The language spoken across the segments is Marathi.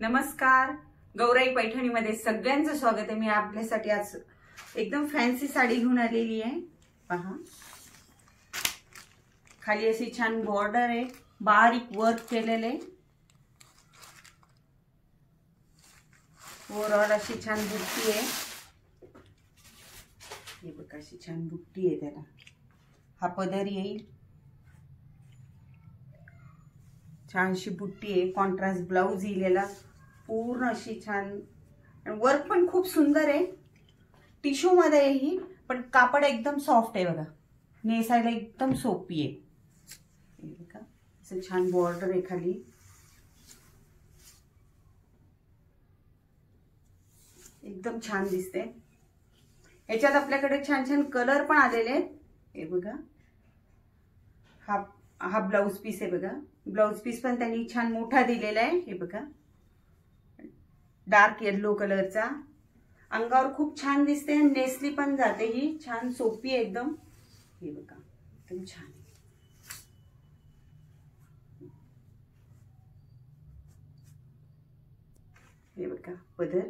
नमस्कार, गौराई पैठणीमध्ये सगळ्यांचं स्वागत आहे। मी आपल्यासाठी आज एकदम फॅन्सी साडी घेऊन आलेली आहे। पहा, खाली अशी छान बॉर्डर आहे, बारीक वर्क केलेले, ओव्हरऑल अशी छान बुट्टी आहे। हे बघा, अशी छान बुट्टी आहे, त्याला हा पदर येईल, छानशी बुट्टी आहे, कॉन्ट्रास्ट ब्लाउज इलेला, पूर्ण अशी छान वर्क पण खूप सुंदर आहे। टिश्यू मध्ये आहे ही, पण कापड एकदम सॉफ्ट आहे बघा, नेसायला एकदम सोपी आहे। हे बघा, असं छान बॉर्डर आहे खाली, एकदम छान दिसते। याच्यात आपल्याकडे छान छान कलर पण आलेले आहेत। हे बघा, हा ब्लाउज पीस आहे बघा, ब्लाउज पीस पण त्यांनी छान मोठा दिलेला आहे। हे बघा, डार्क येलो कलरचा, अंगावर खूप छान दिसते, नेसली पण जाते, ही छान सोपी आहे एकदम। हे बघा, एकदम छान आहे। हे बघा पदर,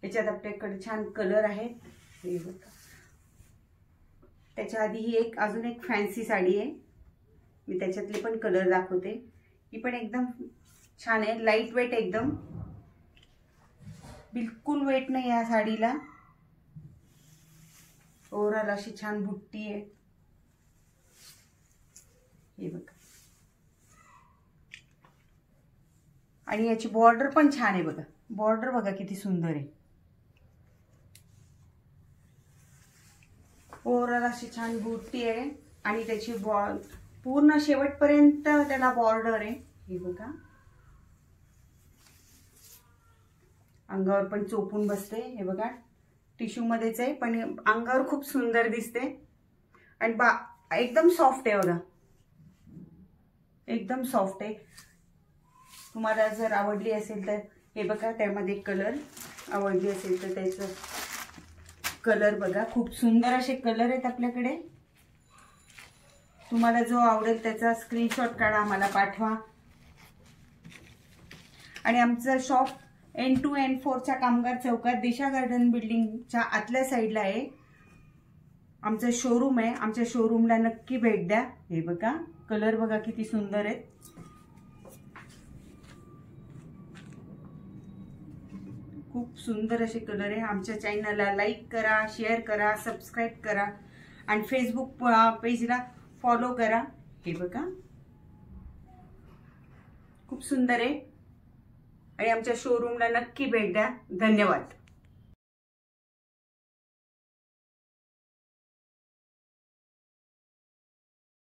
याच्यात आपल्याकडे छान कलर आहेत। हे बघा, त्याच्या आधी ही अजून एक फॅन्सी साडी आहे, मी त्याच्यातले पण कलर दाखवते। ही पण एकदम छान आहे, लाईट वेट एकदम, बिलकुल वेट नाही या साडीला। ओव्हरऑल अशी छान बुट्टी आहे। हे बघा, आणि याची बॉर्डर पण छान आहे बघा, बॉर्डर बघा किती सुंदर आहे। ओव्हरऑल अशी छान बुट्टी आहे, आणि त्याची पूर्ण शेवटपर्यंत त्याला बॉर्डर आहे। हे बघा, अंगावर पण चोपून बसते। हे बघा, टिश्यू मध्येच आहे, पण अंगावर खूप सुंदर दिसते, आणि एकदम सॉफ्ट आहे बघा, एकदम सॉफ्ट आहे। तुम्हाला जर आवडली असेल तर हे बघा, त्यामध्ये कलर आवडली असेल तर त्याचं कलर बघा, खूप सुंदर असे कलर आहेत आपल्याकडे। तुम्हाला जो आवडेल त्याचा स्क्रीनशॉट काढा, आम्हाला पाठवा। आणि आमचं शॉप N2 N4 च्या कामगार चौकात दिशा गार्डन बिल्डिंगच्या आतल्या साईडला आहे, आमचं शोरूम आहे। आमच्या शोरूमला नक्की भेट द्या। हे बघा, कलर बघा किती सुंदर आहेत, खूप सुंदर असे कलर आहे। आमच्या चॅनलला लाईक करा, शेअर करा, सबस्क्राईब करा, आणि फेसबुक पेजला फॉलो करा। हे बघा, खूप सुंदर आहे, आणि आमच्या शोरूमला नक्की भेट द्या। धन्यवाद।